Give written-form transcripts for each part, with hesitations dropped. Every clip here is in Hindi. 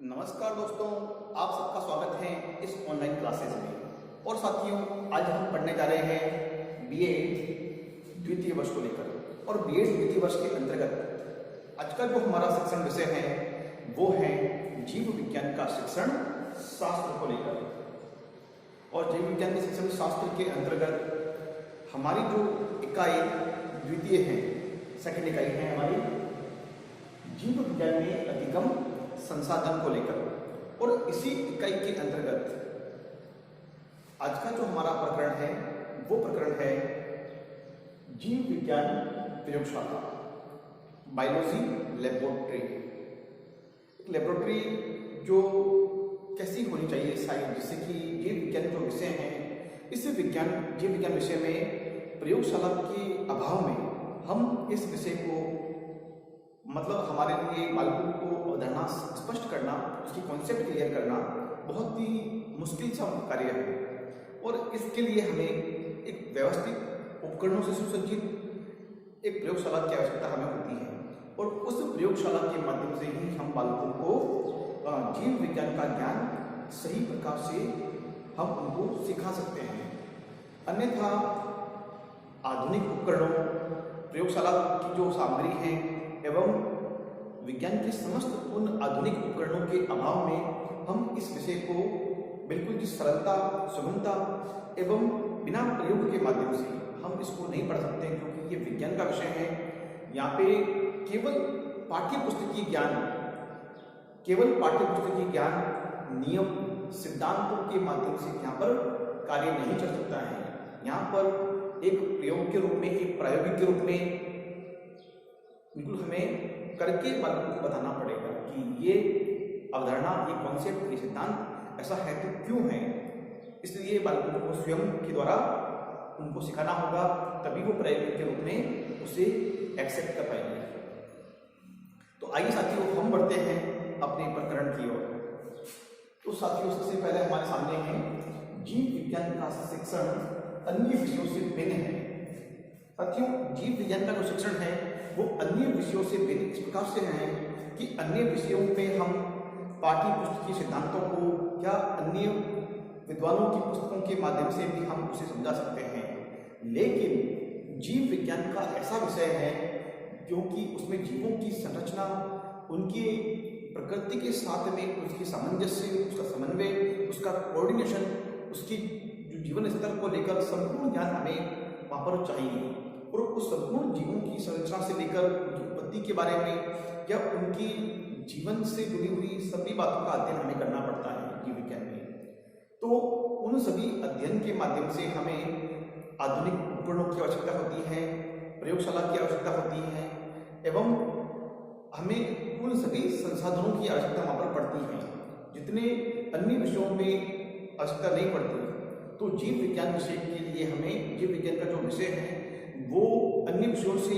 नमस्कार दोस्तों, आप सबका स्वागत है इस ऑनलाइन क्लासेस में। और साथियों, आज हम पढ़ने जा रहे हैं बीएड द्वितीय वर्ष को लेकर। और बीएड द्वितीय वर्ष के अंतर्गत आज का जो हमारा शिक्षण विषय है वो है जीव विज्ञान का शिक्षण शास्त्र को लेकर। और जीव विज्ञान के शिक्षण शास्त्र के अंतर्गत हमारी जो इकाई द्वितीय है, सेकंड इकाई है हमारी जीव विज्ञान में अधिगम संसाधन को लेकर। और इसी इकाई के अंतर्गत आज का जो हमारा प्रकरण है वो प्रकरण है जीव विज्ञान प्रयोगशाला, बायोलॉजी लेबोरेटरी। लेबोरेटरी जो कैसी होनी चाहिए शायद, जिससे कि जीव विज्ञान जो विषय है इस जीव विज्ञान विषय में प्रयोगशाला के अभाव में हम इस विषय को हमारे लिए बालकों को अवधारणा स्पष्ट करना, उसकी कॉन्सेप्ट क्लियर करना बहुत ही मुश्किल सा कार्य है। और इसके लिए हमें एक व्यवस्थित उपकरणों से सुसज्जित एक प्रयोगशाला की आवश्यकता हमें होती है। और उस प्रयोगशाला के माध्यम से ही हम बालकों को जीव विज्ञान का ज्ञान सही प्रकार से हम उनको सिखा सकते हैं। अन्यथा आधुनिक उपकरणों, प्रयोगशाला की जो सामग्री है एवं विज्ञान के समस्त उन आधुनिक उपकरणों के अभाव में हम इस विषय को बिल्कुल भी सरलता, सुगमता एवं बिना प्रयोग के माध्यम से हम इसको नहीं पढ़ सकते, क्योंकि ये विज्ञान का विषय है। यहाँ पे केवल पाठ्यपुस्तकीय ज्ञान, नियम, सिद्धांतों के माध्यम से यहाँ पर कार्य नहीं चल सकता है। यहाँ पर एक प्रयोग के रूप में, एक प्रायोगिक के रूप में बिल्कुल हमें करके बालकों को बताना पड़ेगा कि ये अवधारणा, ये कॉन्सेप्ट, ये सिद्धांत ऐसा है तो क्यों है। इसलिए बालकों को स्वयं के द्वारा उनको सिखाना होगा, तभी वो प्रायोगिक के रूप में उसे एक्सेप्ट कर पाएंगे। तो आइए साथियों, हम बढ़ते हैं अपने प्रकरण की ओर। तो साथियों, सबसे पहले हमारे सामने है जीव विज्ञान का शिक्षण अन्य विषयों से भिन्न है। साथियों, जीव विज्ञान का जो शिक्षण है वो अन्य विषयों से भिन्न इस प्रकार से है कि अन्य विषयों में हम पाठ्य पुस्तकीय सिद्धांतों को या अन्य विद्वानों की पुस्तकों के माध्यम से भी हम उसे समझा सकते हैं। लेकिन जीव विज्ञान का ऐसा विषय है क्योंकि उसमें जीवों की संरचना, उनकी प्रकृति के साथ में उसकी सामंजस्य, उसका समन्वय, उसका कोऑर्डिनेशन, उसकी जो जीवन स्तर को लेकर संपूर्ण ज्ञान हमें वहाँ पर चाहिए। और उस संपूर्ण जीवों की संरचना से लेकर उनकी उत्पत्ति के बारे में या उनकी जीवन से जुड़ी हुई सभी बातों का अध्ययन हमें करना पड़ता है जीव विज्ञान में। तो उन सभी अध्ययन के माध्यम से हमें आधुनिक उपकरणों की आवश्यकता होती है, प्रयोगशाला की आवश्यकता होती है एवं हमें उन सभी संसाधनों की आवश्यकता वहाँ पर पड़ती है जितने अन्य विषयों में आवश्यकता नहीं पड़ती। तो जीव विज्ञान विषय के लिए हमें जीव विज्ञान का जो विषय है वो अन्य विषयों से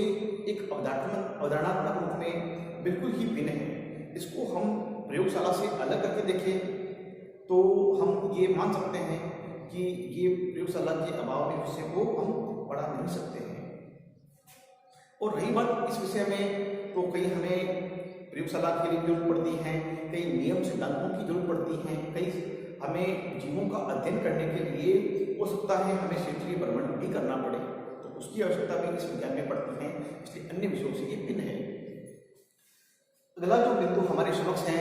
एक अवधारणात्मक रूप में बिल्कुल ही भिन्न है। इसको हम प्रयोगशाला से अलग करके देखें तो हम ये मान सकते हैं कि ये प्रयोगशाला के अभाव में विषय को हम पढ़ा नहीं सकते हैं। और रही बात इस विषय में, तो कहीं हमें प्रयोगशाला के लिए जरूरत पड़ती है, कई नियम सिद्धांतों की जरूरत पड़ती है, कई हमें जीवों का अध्ययन करने के लिए हो सकता है हमें क्षेत्रीय भ्रमण भी करना पड़े, तो उसकी आवश्यकता भी इस विज्ञान में पड़ती है। इसलिए अन्य विषयों से ये भिन्न है। अगला जो बिंदु हमारे समक्ष है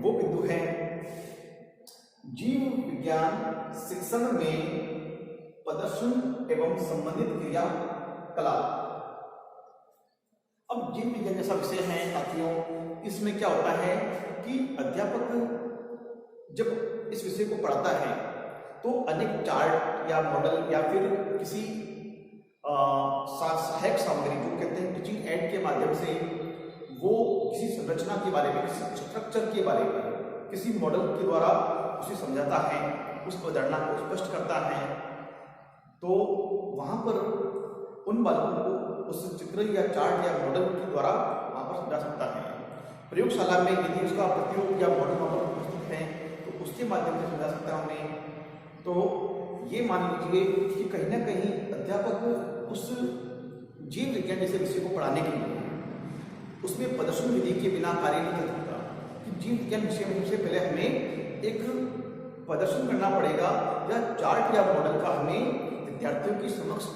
वो बिंदु है जीव विज्ञान शिक्षण में प्रदर्शन एवं संबंधित क्रियाकलाप। अब जीव विज्ञान जैसा विषय है साथियों, इसमें क्या होता है कि अध्यापक जब इस विषय को पढ़ाता है तो अनेक चार्ट या मॉडल या फिर किसी सहायक सामग्री, जो कहते हैं टीचिंग एड के माध्यम से वो किसी संरचना के बारे में, किसी स्ट्रक्चर के बारे में, किसी मॉडल के द्वारा उसे समझाता है, उस अवधारणा को स्पष्ट करता है। तो वहाँ पर उन बालकों को उस चित्र या चार्ट या मॉडल के द्वारा वहाँ पर समझा सकता है। प्रयोगशाला में यदि उसका प्रतिरूप या मॉडल वहाँ पर उपस्थित है तो उसके माध्यम से समझा सकता है हमें। तो ये मान लीजिए कि कहीं ना कहीं अध्यापक उस जीव विज्ञान जैसे विषय को पढ़ाने के लिए उसमें प्रदर्शन विधि के बिना कार्य नहीं कर सकता। कि जीव विज्ञान विषय में सबसे पहले हमें एक प्रदर्शन करना पड़ेगा या चार्ट या मॉडल का हमें विद्यार्थियों की समक्ष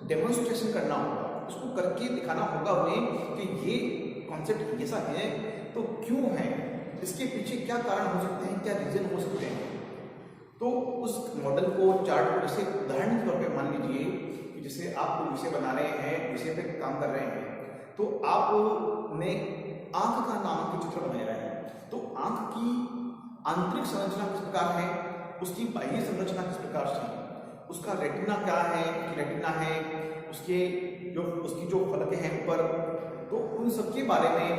डेमोन्स्ट्रेशन करना होगा, उसको करके दिखाना होगा उन्हें कि ये कॉन्सेप्ट ऐसा है तो क्यों है, इसके पीछे क्या कारण हो सकते हैं, क्या रीजन हो सकते हैं। तो उस मॉडल को, चार्ट को, जैसे उदाहरण के तौर पे मान लीजिए कि जैसे आप कोई विषय बना रहे हैं, विषय पे काम कर रहे हैं, तो आपने आंख का नामक के चित्र बना रहे हैं। तो आंख की आंतरिक संरचना किस प्रकार है, उसकी बाह्य संरचना किस प्रकार से है, उसका रेटिना क्या है, रेटिना है, उसकी जो फलकें हैं ऊपर, तो उन सब के बारे में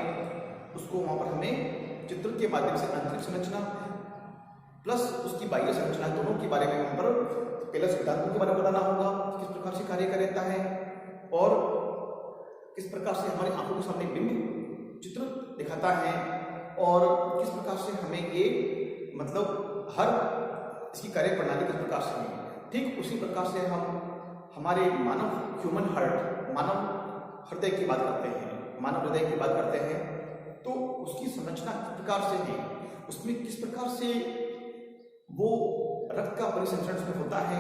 उसको वहां पर हमें चित्र के माध्यम से आंतरिक संरचना प्लस उसकी बाह्य संरचना दोनों के बारे में वहां पर पहले सिद्धांतों के बारे में बताना होगा, किस प्रकार से कार्य करता है और किस प्रकार से हमारी आंखों के सामने बिंब चित्र दिखाता है और किस प्रकार से हमें ये मतलब हर इसकी कार्य प्रणाली किस प्रकार से है। ठीक उसी प्रकार से हम हमारे मानव ह्यूमन हार्ट, मानव हृदय की बात करते हैं, मानव हृदय की बात करते हैं, तो उसकी संरचना किस प्रकार से है, उसमें किस प्रकार से वो रक्त का परिसंचरण उसमें होता है,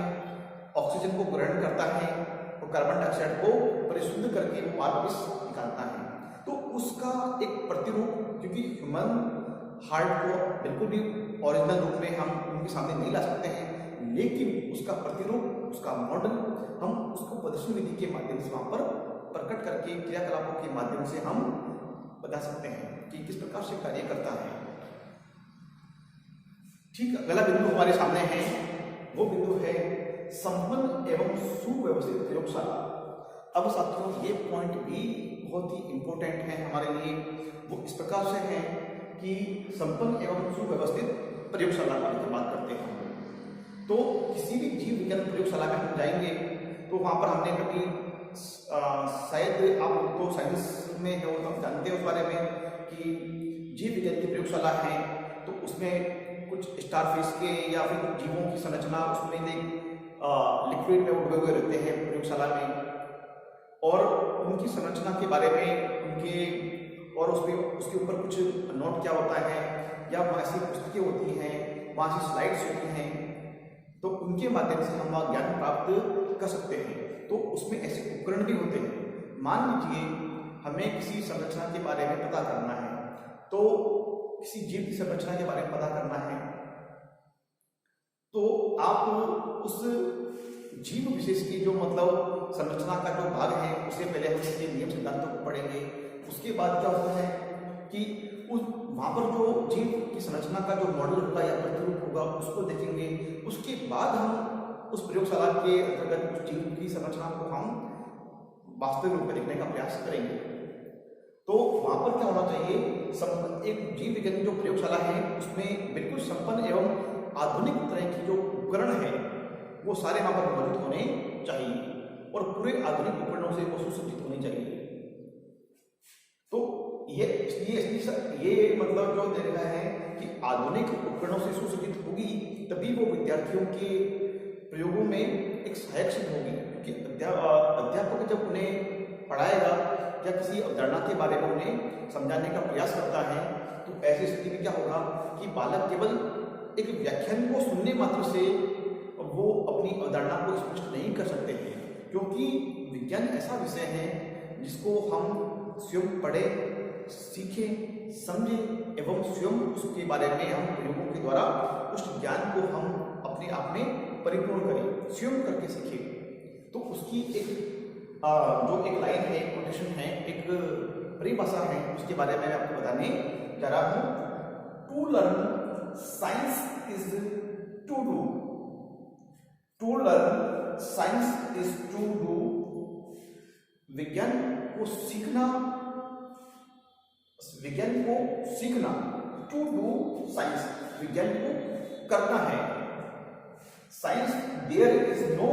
ऑक्सीजन को ग्रहण करता है और कार्बन डाइऑक्साइड को परिशुद्ध करके वो वापस निकालता है। तो उसका एक प्रतिरूप, क्योंकि ह्यूमन हार्ट को बिल्कुल भी ओरिजिनल रूप में हम उनके सामने नहीं ला सकते हैं, लेकिन उसका प्रतिरूप, उसका मॉडल हम उसको प्रदर्शन विधि के माध्यम से वहां पर प्रकट करके क्रियाकलापों के माध्यम से हम बता सकते हैं कि किस प्रकार से कार्य करता है। ठीक अगला बिंदु हमारे सामने है, वो बिंदु है संपन्न एवं सुव्यवस्थित प्रयोगशाला। अब साथियों ये पॉइंट भी बहुत ही इंपॉर्टेंट है हमारे लिए। वो इस प्रकार से है कि संपन्न एवं सुव्यवस्थित प्रयोगशाला की बात करते हैं। तो किसी भी जीव विज्ञान प्रयोगशाला में हम जाएंगे तो वहां पर हमने कभी शायद आप लोग तो साइंस में हो तो हम जानते हैं उस बारे में कि जीव विज्ञान की प्रयोगशाला है तो उसमें कुछ स्टारफिश के या फिर कुछ जीवों की संरचना उसमें लिक्विड में उड़े हुए रहते हैं प्रयोगशाला में, और उनकी संरचना के बारे में उनके और उसके ऊपर कुछ नोट क्या होता है या ऐसी पुस्तकें होती हैं, वहाँ से स्लाइड्स होती हैं, तो उनके माध्यम से हम वहाँ ज्ञान प्राप्त कर सकते हैं। तो उसमें ऐसे उपकरण भी होते हैं। मान लीजिए हमें किसी संरचना के बारे में पता करना है, तो किसी जीव की संरचना के बारे में पता करना है, तो आप उस जीव विशेष की जो मतलब संरचना का जो भाग है उससे पहले हम इसके नियम सिद्धांतों को पढ़ेंगे। उसके बाद क्या होता है कि उस वहाँ पर जो जीव की संरचना का जो मॉडल होगा या प्रतिरूप होगा उसको देखेंगे। उसके बाद हम उस प्रयोगशाला के अंतर्गत उस जीव की संरचना को हम वास्तविक रूप में देखने का प्रयास करेंगे। तो वहाँ पर क्या होना चाहिए, एक जीव विज्ञान की जो प्रयोगशाला है उसमें बिल्कुल संपन्न एवं आधुनिक तरह की जो उपकरण है वो सारे वहाँ पर मौजूद होने चाहिए और पूरे आधुनिक उपकरणों से वो सुसज्जित होनी चाहिए। तो ये मतलब जो दे रहा है कि आधुनिक उपकरणों से सुसज्जित होगी तभी वो विद्यार्थियों के प्रयोगों में एक सहायक सिद्ध होगी। क्योंकि अध्यापक जब उन्हें पढ़ाएगा या किसी अवधारणा के बारे में उन्हें समझाने का प्रयास करता है तो ऐसी स्थिति में क्या होगा कि बालक केवल एक व्याख्यान को सुनने मात्र से वो अपनी अवधारणा को स्पष्ट नहीं कर सकते हैं, क्योंकि विज्ञान ऐसा विषय है जिसको हम स्वयं पढ़ें, सीखें, समझें एवं स्वयं उसके बारे में हम प्रयोगों के द्वारा उस ज्ञान को हम अपने आप में परिपूर्ण करें, स्वयं करके सीखें। तो उसकी जो एक लाइन है, एक कोटेशन है, एक परिभाषा है, उसके बारे में मैं आपको बताने जा रहा हूं। To learn science is to do, to learn science is to do. विज्ञान को सीखना, टू डू साइंस, विज्ञान को करना है। Science, there is no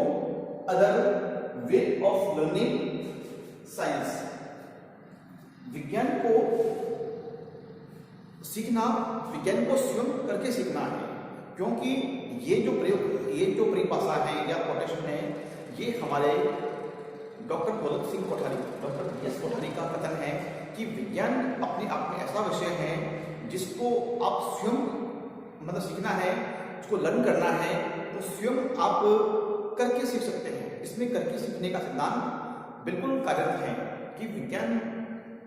other way of learning science. विज्ञान को सीखना, विज्ञान को स्वयं करके सीखना है, क्योंकि ये जो परिभाषा है या कोटेशन है ये हमारे doctor Daulat Singh Kothari, doctor DS Kothari का कथन है कि विज्ञान अपने आप में ऐसा विषय है जिसको आप स्वयं मतलब सीखना है, उसको लर्न करना है, तो स्वयं आप करके सीख सकते हैं। इसमें करके सीखने का सिद्धांत बिल्कुल कार्यरत है कि विज्ञान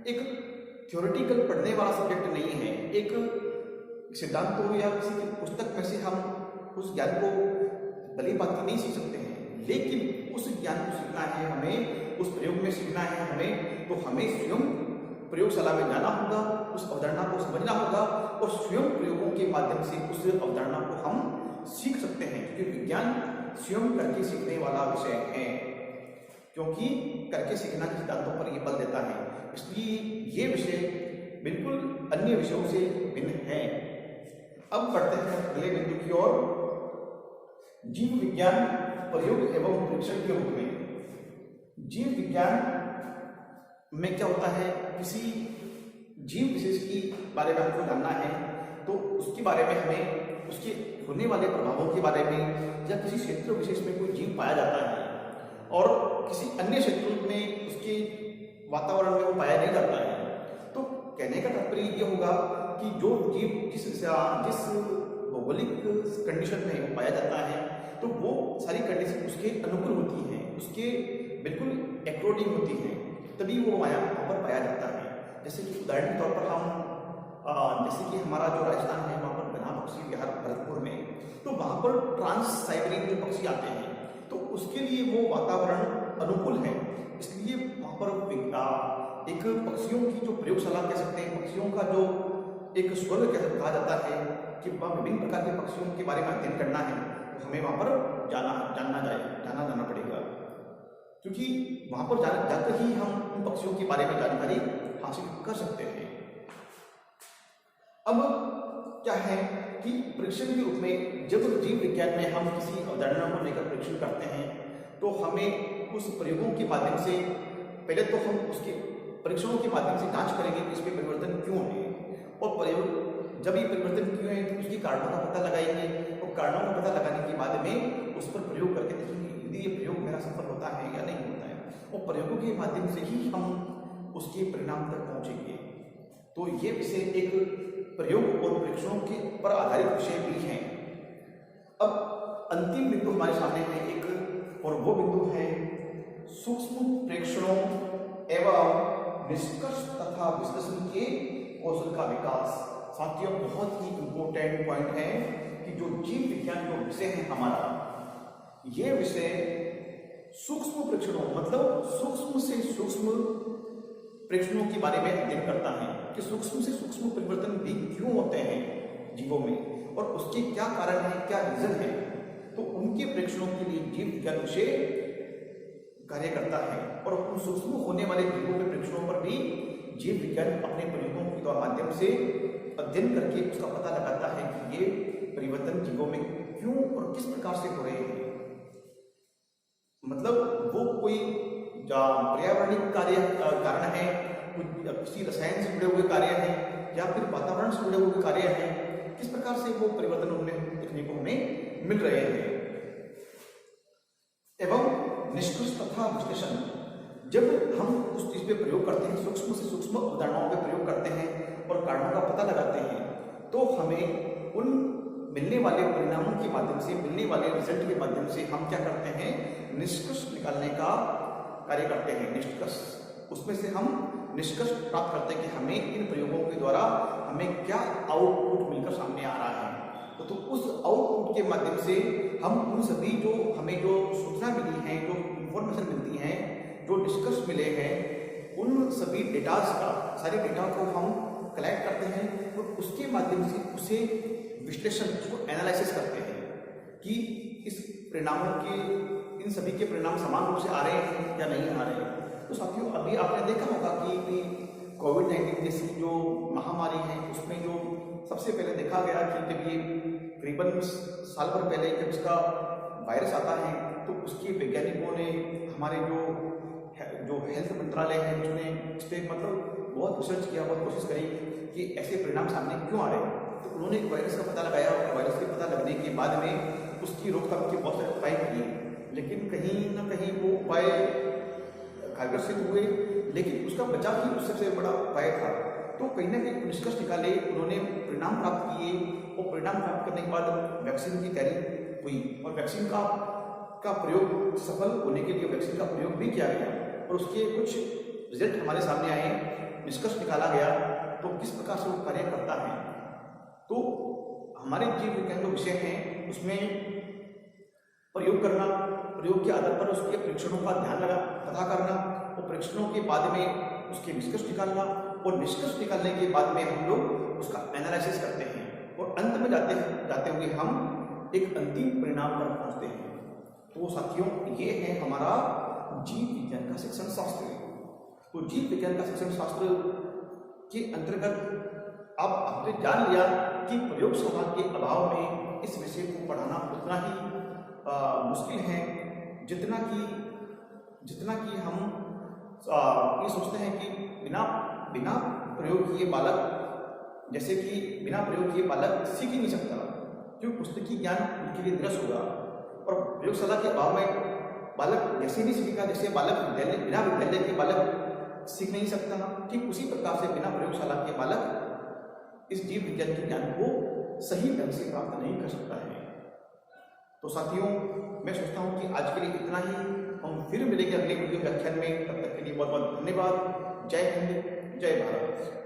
एक थ्योरेटिकल पढ़ने वाला सब्जेक्ट नहीं है। एक सिद्धांतों या किसी की पुस्तक में से हम उस ज्ञान को भली बात नहीं सीख सकते हैं, लेकिन उस ज्ञान को सीखना है हमें, उस प्रयोग में सीखना है हमें, तो हमें स्वयं प्रयोगशाला में जाना होगा, उस अवधारणा को समझना होगा और स्वयं प्रयोगों के माध्यम से उस अवधारणा को हम सीख सकते हैं। क्योंकि विज्ञान स्वयं करके सीखने वाला विषय है, क्योंकि करके सीखना के सिद्धांतों पर यह बल देता है। इसलिए ये विषय बिल्कुल अन्य विषयों से भिन्न है। अब बढ़ते हैं अगले बिंदु की ओर, जीव विज्ञान प्रयोग एवं परीक्षण के रूप में। जीव विज्ञान में क्या होता है, किसी जीव विशेष की बारे में हमको जानना है तो उसके बारे में हमें उसके होने वाले प्रभावों के बारे में, या किसी क्षेत्र विशेष में कोई जीव पाया जाता है और किसी अन्य क्षेत्र में उसके वातावरण में वो पाया नहीं जाता है, तो कहने का तात्पर्य ये होगा कि जो जीव जिस भौगोलिक कंडीशन में वो पाया जाता है तो वो सारी कंडीशन उसके अनुकूल होती हैं, उसके बिल्कुल अकॉर्डिंग होती हैं, तभी वो वहाँ पर पाया जाता है। जैसे कि उदाहरण के तौर पर हम जैसे कि हमारा जो राजस्थान है वहाँ पर घना पक्षी विहार भरतपुर में, तो वहाँ पर ट्रांस साइबेरियन जो पक्षी आते हैं तो उसके लिए वो वातावरण अनुकूल है। इसलिए वहाँ पर एक पक्षियों की जो प्रयोगशाला कह सकते हैं, पक्षियों का जो एक स्वर्ग कहा जाता है कि वहाँ विभिन्न प्रकार के पक्षियों के बारे में अध्ययन करना है, तो हमें वहाँ पर जाना पड़ेगा, क्योंकि वहाँ पर जाकर ही हम उन पक्षियों के बारे में जानकारी हासिल कर सकते हैं। अब क्या है कि परीक्षण के रूप में जब जीव विज्ञान में हम किसी अवधारणा को लेकर परीक्षण करते हैं तो हमें उस प्रयोगों के माध्यम से पहले तो हम उसके परीक्षणों के माध्यम से जांच करेंगे कि इसमें परिवर्तन क्यों है, और प्रयोग जब ये परिवर्तन क्यों है तो उसके कारणों का पता लगाएंगे, और कारणों का पता लगाने के बाद में उस पर प्रयोग करके देखेंगे यदि ये प्रयोग मेरा सफल होता है या नहीं होता है, और प्रयोगों के माध्यम से ही हम उसके परिणाम तक पहुंचेंगे। तो ये विषय एक प्रयोग और परीक्षणों के पर आधारित विषय भी हैं। अब अंतिम बिंदु हमारे सामने है एक, और वो बिंदु है सूक्ष्म प्रेक्षणों एवं निष्कर्ष तथा विश्लेषण के कौशल का विकास। साथियों, बहुत ही इंपॉर्टेंट पॉइंट है कि जो जीव विज्ञान जो विषय है हमारा, ये विषय सूक्ष्म प्रेक्षणों मतलब सूक्ष्म से सूक्ष्म प्रेक्षणों के बारे में अध्ययन करता है कि सूक्ष्म से सूक्ष्म परिवर्तन भी क्यों होते हैं जीवों में और उसके क्या कारण है, क्या रीजन है। तो उनके प्रेक्षणों के लिए जीव विज्ञान विषय कार्य करता है, और उन सूक्ष्म होने वाले जीवों के प्रेक्षणों पर भी जीव विज्ञान अपने प्रयोगों के माध्यम से अध्ययन करके उसका पता लगाता है कि ये परिवर्तन जीवों में क्यों और किस प्रकार से हो रहे हैं। मतलब वो कोई पर्यावरणिक कारण है, किसी रसायन से जुड़े हुए कार्य हैं, या फिर वातावरण से जुड़े हुए कार्य हैं, किस प्रकार से वो परिवर्तन उनमें देखने को हमें मिल रहे हैं। एवं निष्कर्ष तथा विश्लेषण, जब हम उस चीज पे प्रयोग करते हैं, सूक्ष्म से सूक्ष्म अवधारणाओं पे प्रयोग करते हैं और कारणों का पता लगाते हैं, तो हमें उन मिलने वाले परिणामों के माध्यम से, मिलने वाले रिजल्ट के माध्यम से हम क्या करते हैं, निष्कर्ष निकालने का कार्य करते हैं। निष्कर्ष, उसमें से हम निष्कर्ष प्राप्त करते हैं कि हमें इन प्रयोगों के द्वारा हमें क्या आउटपुट मिलकर सामने आ रहा है। तो उस आउटपुट के माध्यम से हम उन सभी जो हमें जो सूचना मिली है, जो इंफॉर्मेशन मिलती है, जो निष्कर्ष मिले हैं, उन सभी डेटास का, सारे डेटा को हम कलेक्ट करते हैं और उसके माध्यम से उसे विश्लेषण, उसको एनालिसिस करते हैं कि इस परिणामों के, इन सभी के परिणाम समान रूप से आ रहे हैं या नहीं आ रहे हैं। तो साथियों, अभी आपने देखा होगा कि कोविड-19 जैसी जो महामारी है उसमें जो सबसे पहले देखा गया कि जब ये करीबन साल भर पहले जब इसका वायरस आता है तो उसके वैज्ञानिकों ने, हमारे जो हेल्थ मंत्रालय है उसने इस पर मतलब बहुत रिसर्च किया, बहुत कोशिश करी कि ऐसे परिणाम सामने क्यों आ रहे हैं। तो उन्होंने वायरस का पता लगाया और वायरस के पता लगने के बाद में उसकी रोकथाम के बहुत सारे उपाय किए, लेकिन कहीं ना कहीं वो उपाय कारगर सिद्ध हुए, लेकिन उसका बचाव ही उससे सबसे बड़ा उपाय था। तो कहीं ना कहीं निष्कर्ष निकाले, उन्होंने परिणाम प्राप्त किए और परिणाम प्राप्त करने के बाद वैक्सीन की तैयारी हुई और वैक्सीन का प्रयोग सफल होने के लिए वैक्सीन का प्रयोग भी किया गया और उसके कुछ रिजल्ट हमारे सामने आए, निष्कर्ष निकाला गया। तो किस प्रकार से वो कार्य करता है, तो हमारे जीव विज्ञान जो विषय हैं उसमें प्रयोग करना, प्रयोग के आधार पर उसके परीक्षणों का ध्यान पता करना और परीक्षणों के बाद में उसके निष्कर्ष निकालना और निष्कर्ष निकालने के बाद में हम लोग उसका एनालिसिस करते हैं और अंत में जाते हुए हम एक अंतिम परिणाम पर पहुंचते हैं। तो साथियों, ये है हमारा जीव विज्ञान का शिक्षण शास्त्र। तो जीव विज्ञान का शिक्षण शास्त्र के अंतर्गत अब आपने जान लिया कि प्रयोगशाला के अभाव में इस विषय को पढ़ाना उतना ही मुश्किल है जितना कि हम ये सोचते हैं कि बिना प्रयोग किए बालक, जैसे कि बिना प्रयोग किए बालक सीख ही नहीं सकता, क्योंकि पुस्तकीय ज्ञान उनके लिए निरस होगा और प्रयोगशाला के अभाव में बालक जैसे नहीं सीखेगा जैसे बालक बिना विद्यालय के बालक सीख नहीं सकता। ठीक उसी प्रकार से बिना प्रयोगशाला के बालक इस जीव विज्ञान के ज्ञान को सही ढंग से प्राप्त नहीं कर सकता है। तो साथियों, मैं सोचता हूँ कि आज के लिए इतना ही। हम फिर मिलेंगे अगले वीडियो व्याख्यान में, तब तक के लिए बहुत बहुत धन्यवाद। जय हिंद, जय भारत।